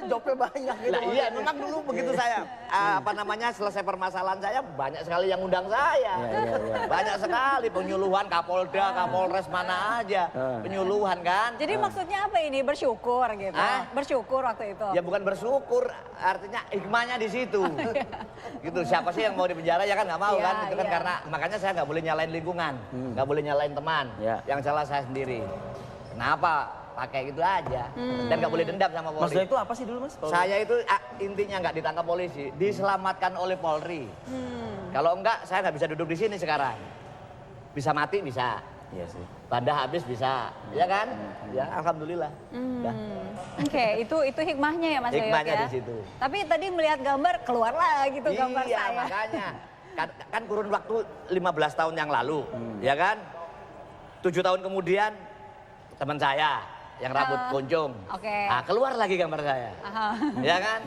jawabnya banyak gitu. Lah iya, memang dulu begitu saya selesai permasalahan saya banyak sekali yang undang saya. Banyak sekali penyuluhan Kapolda, Kapolres mana aja, penyuluhan kan. Jadi maksudnya apa ini? Bersyukur gitu. Bersyukur waktu itu. Ya bukan bersyukur, artinya hikmahnya di situ. Gitu, siapa sih yang mau di penjara ya kan nggak mau kan. Itu kan karena makanya saya nggak boleh nyalain lingkungan, nggak boleh nyalain teman. Yang salah saya sendiri. Kenapa? Pakai gitu aja dan nggak boleh dendam sama Polri. Maksudnya itu apa sih dulu Mas? Saya itu intinya nggak ditangkap polisi, diselamatkan oleh Polri. Kalau enggak saya nggak bisa duduk di sini sekarang. Bisa mati bisa. Iya sih. Banda habis bisa, ya kan? Ya alhamdulillah. Oke, itu hikmahnya ya Mas Doyok ya. Hikmahnya di situ. Tapi tadi melihat gambar keluarlah gitu gambar iya, saya. Makanya kan kurun waktu 15 tahun yang lalu, ya kan? 7 tahun kemudian teman saya yang rambut kuncung. Nah, keluar lagi gambar saya. Ya kan?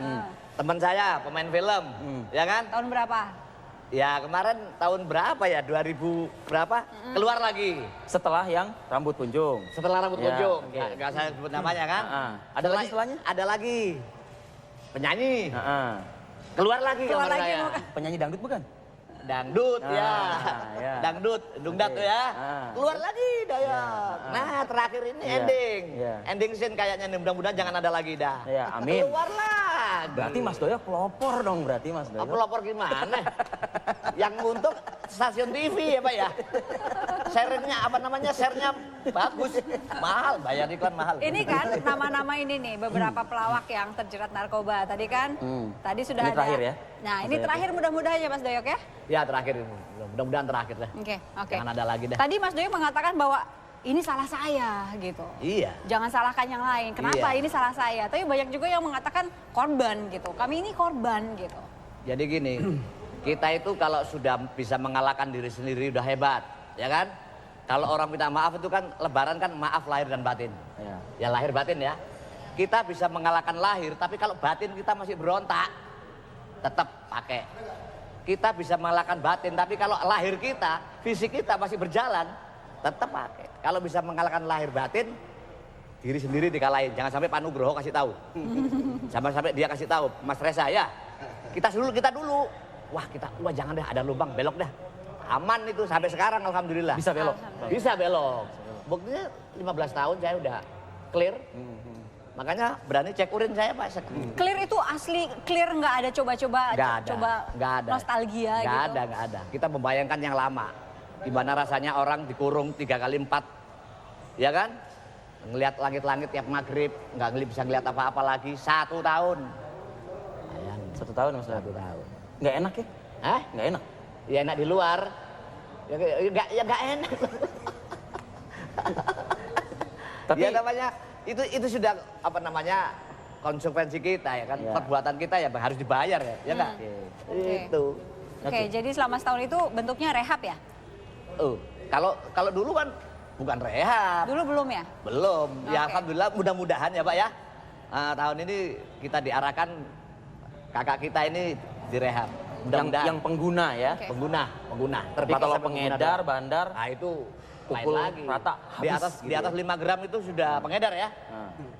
Teman saya pemain film, ya kan? Tahun berapa? Ya kemarin tahun berapa ya? 2000 berapa? Keluar lagi. Setelah yang rambut kunjung. Setelah rambut kunjung. Nggak saya sebut namanya kan? Ada lagi setelahnya? Ada lagi. Penyanyi. Keluar lagi gambar saya. Penyanyi dangdut bukan? Dangdut ya. Dangdut, dungdat tuh ya. Keluar lagi Dayak. Nah terakhir ini ending. Ending scene kayaknya nih, mudah-mudahan jangan ada lagi dah. Amin. Keluar lagi. Berarti Mas Doyok pelopor dong berarti Mas Doyok. Pelopor gimana? Yang untuk stasiun TV ya Pak ya. Share-nya apa namanya? Share-nya bagus. Mahal, bayar iklan mahal. Ini kan nama-nama ini nih beberapa pelawak yang terjerat narkoba tadi kan. Tadi sudah ini ada. Terakhir ya? Nah, ini terakhir mudah-mudahan ya Mas Doyok ya. Ya terakhir ini, mudah-mudahan terakhir lah. Oke. Jangan ada lagi dah. Tadi Mas Doyok mengatakan bahwa ini salah saya gitu. Iya. Jangan salahkan yang lain. Kenapa ini salah saya? Tapi banyak juga yang mengatakan korban gitu. Kami ini korban gitu. Jadi gini, kita itu kalau sudah bisa mengalahkan diri sendiri udah hebat, ya kan? Kalau orang minta maaf itu kan lebaran kan maaf lahir dan batin. Ya lahir batin ya. Kita bisa mengalahkan lahir, tapi kalau batin kita masih berontak, tetap pakai. Kita bisa mengalahkan batin, tapi kalau lahir kita, fisik kita masih berjalan, tetap pakai. Kalau bisa mengalahkan lahir batin, diri sendiri dikalahin. Jangan sampai Pak Nugroho kasih tahu. Sampai dia kasih tahu, Mas Reza ya. Kita dulu. Wah jangan deh ada lubang, belok dah. Aman itu sampai sekarang alhamdulillah. Bisa belok. Bisa belok. Buktinya 15 tahun saya udah clear. Makanya berani cek urin saya Pak. Clear itu asli clear, nggak ada coba-coba nggak ada. Nostalgia nggak gitu. Nggak ada. Kita membayangkan yang lama. Gimana rasanya orang dikurung 3 kali 4. Ya kan? Ngelihat langit-langit tiap maghrib, nggak bisa ngelihat apa-apa lagi. 1 tahun. Bayangin. 1 tahun Mas. 1 tahun. Nggak enak ya? Hah? Nggak enak? Ya enak di luar. Ya nggak enak. Tapi ya namanya itu sudah apa namanya konsekuensi kita ya kan. Perbuatan kita ya harus dibayar ya nggak? Itu. Oke, jadi selama setahun itu bentuknya rehab ya? Kalau dulu kan bukan rehab. Dulu belum ya? Belum. Ya alhamdulillah mudah-mudahan ya Pak ya. Tahun ini kita diarahkan kakak kita ini direhab. Yang pengguna ya? Pengguna. Tapi kalau pengedar, bandar, nah itu pukul lain lagi. rata habis di atas 5 gram itu sudah pengedar ya.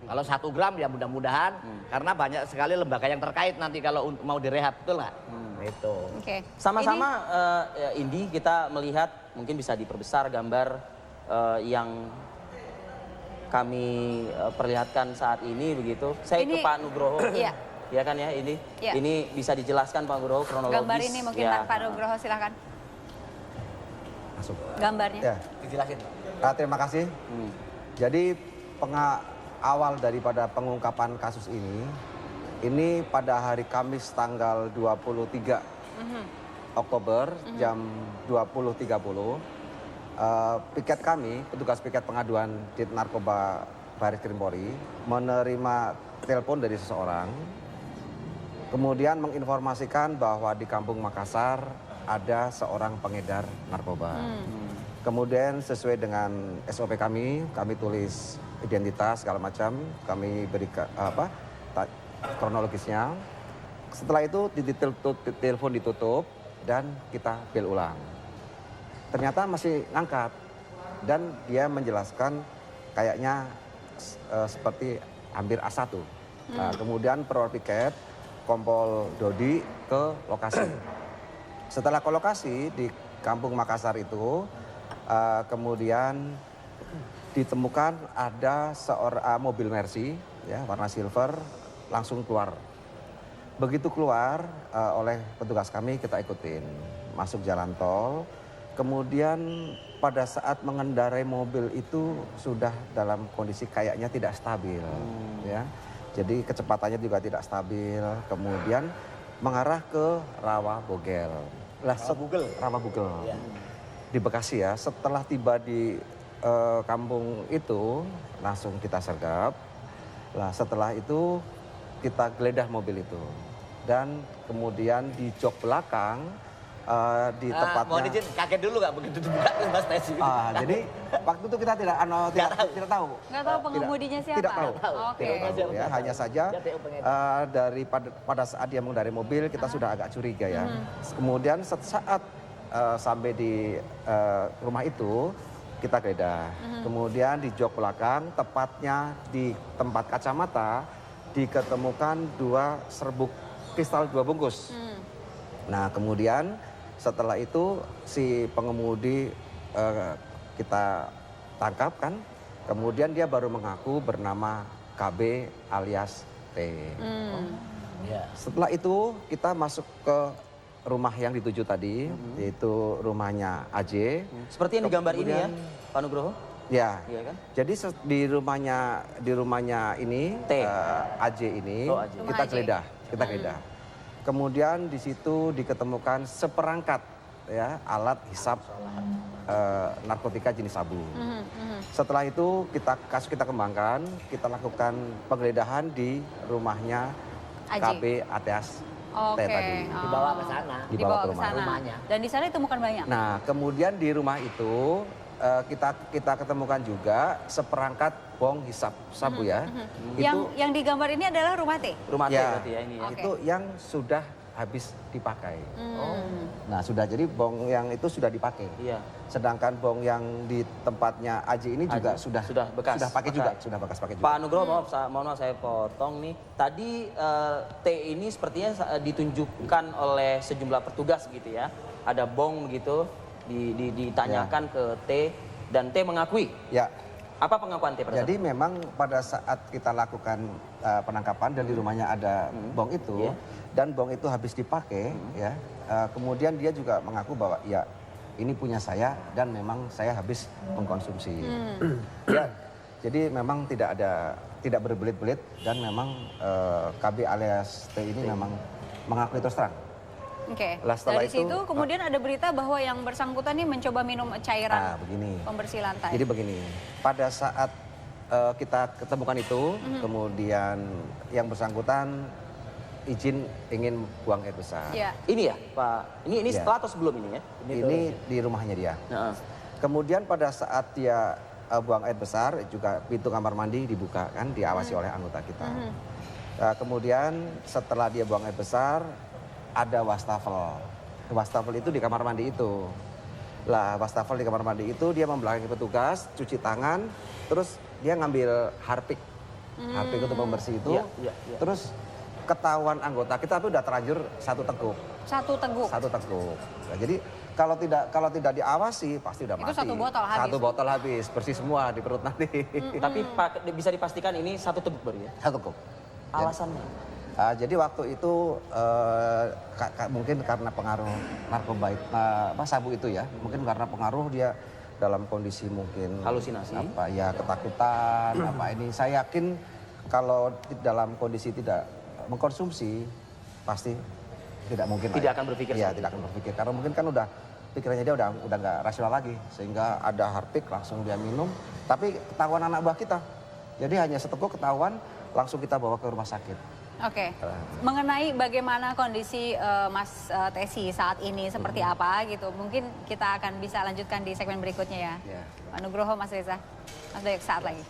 Kalau 1 gram ya mudah-mudahan karena banyak sekali lembaga yang terkait nanti kalau mau direhab, betul nggak? Itu. Sama-sama Indi kita melihat mungkin bisa diperbesar gambar yang kami perlihatkan saat ini begitu. Saya ke Pak Nugroho. Ya kan ya ini. Ini bisa dijelaskan Pak Nugroho kronologis. Gambar ini mungkin Pak Nugroho silakan. Masuk. Gambarnya. Ya. Dijelasin. Terima kasih. Jadi awal daripada pengungkapan kasus ini pada hari Kamis tanggal 23 Oktober jam 20.30 piket kami, petugas piket pengaduan Dit Narkoba Baris Krim Polri menerima telepon dari seseorang, kemudian menginformasikan bahwa di Kampung Makassar ada seorang pengedar narkoba. Kemudian sesuai dengan SOP kami tulis identitas segala macam, kami berikan kronologisnya. Setelah itu telepon ditutup dan kita bel ulang. Ternyata masih ngangkat dan dia menjelaskan kayaknya seperti hampir A1. Nah, kemudian perwar piket, Kompol Dodi ke lokasi. Setelah ke lokasi di Kampung Makassar itu, kemudian ditemukan ada seorang mobil Mercy, ya, warna silver, langsung keluar. Begitu keluar oleh petugas kami, kita ikutin masuk jalan tol. Kemudian pada saat mengendarai mobil itu sudah dalam kondisi kayaknya tidak stabil, ya. Jadi kecepatannya juga tidak stabil. Kemudian mengarah ke Rawa Bogel. Rawa Bugel. Ya. Di Bekasi ya. Setelah tiba di kampung itu langsung kita sergap. Lah setelah itu kita geledah mobil itu. Dan kemudian di jok belakang di tempatnya. Mohon izin, kaget dulu nggak begitu dibuka Mas Tesi? Jadi waktu itu kita tidak tahu. Nggak tahu pengemudinya siapa? Tidak tahu. Oke. Tidak tahu, ya. Hanya saja pada saat dia mengendarai mobil kita sudah agak curiga ya. Kemudian saat sampai di rumah itu kita geledah. Kemudian di jok belakang, tepatnya di tempat kacamata, diketemukan 2 serbuk pistol 2 bungkus. Nah kemudian setelah itu si pengemudi kita tangkap kan, kemudian dia baru mengaku bernama KB alias T. Setelah itu kita masuk ke rumah yang dituju tadi, yaitu rumahnya AJ. Seperti yang digambar ini ya, Pak Nugroho? Ya, iya kan? Jadi di rumahnya ini AJ ini kita geledah. Kemudian di situ diketemukan seperangkat ya alat hisap narkotika jenis sabu. Setelah itu kita kembangkan, kita lakukan penggeledahan di rumahnya KB alias T tadi. Dibawa ke sana. Dibawa ke rumahnya. Dan di sana ditemukan banyak. Nah, kemudian di rumah itu kita ketemukan juga seperangkat bong hisap sabu ya. Yang digambar ini adalah rumah T? Rumah T berarti ya ini ya. Itu yang sudah habis dipakai. Nah sudah, jadi bong yang itu sudah dipakai. Iya. Sedangkan bong yang di tempatnya Aji ini juga sudah bekas. Sudah pakai juga, sudah bekas pakai juga. Pak Nugroho, mohon maaf saya potong nih. Tadi T ini sepertinya ditunjukkan oleh sejumlah petugas gitu ya. Ada bong begitu. Ditanyakan ke T dan T mengakui. Ya. Apa pengakuan T? Jadi memang pada saat kita lakukan penangkapan dan di rumahnya ada bong itu dan bong itu habis dipakai, ya. Kemudian dia juga mengaku bahwa ya ini punya saya dan memang saya habis mengkonsumsi. Ya. Jadi memang tidak berbelit-belit dan memang KB alias T ini memang mengakui terus terang. Oke. Dari situ kemudian ada berita bahwa yang bersangkutan ini mencoba minum cairan pembersih lantai. Jadi begini, pada saat kita ketemukan itu, kemudian yang bersangkutan izin ingin buang air besar. Ya. Ini ya, Pak. Ini setelah atau sebelum ini ya? Ini di rumahnya dia. Kemudian pada saat dia buang air besar, juga pintu kamar mandi dibuka kan, diawasi oleh anggota kita. Kemudian setelah dia buang air besar, ada wastafel. Wastafel itu di kamar mandi itu. Lah, wastafel di kamar mandi itu dia membelakangi petugas, cuci tangan, terus dia ngambil harpik. Harpik untuk pembersih itu. Terus ketahuan anggota kita tuh udah terlanjur 1 teguk. 1 teguk. 1 teguk. Nah, jadi kalau tidak diawasi pasti udah mati. Itu 1 botol habis. 1 botol habis, bersih semua di perut nanti. Tapi bisa dipastikan ini 1 teguk baru ya? 1 teguk. Alasannya? Jadi waktu itu mungkin karena pengaruh narkoba sabu itu ya, mungkin karena pengaruh dia dalam kondisi mungkin halusinasi, ketakutan, ini. Saya yakin kalau dalam kondisi tidak mengkonsumsi pasti tidak mungkin. Tidak akan berpikir. Iya, tidak akan berpikir karena mungkin kan udah pikirannya dia udah nggak rasional lagi, sehingga ada harpik langsung dia minum. Tapi ketahuan anak buah kita, jadi hanya seteguk ketahuan langsung kita bawa ke rumah sakit. Oke. Mengenai bagaimana kondisi Mas Tesi saat ini seperti apa gitu, mungkin kita akan bisa lanjutkan di segmen berikutnya ya. Pak Nugroho, Mas Reza, Mas Doyok saat lagi.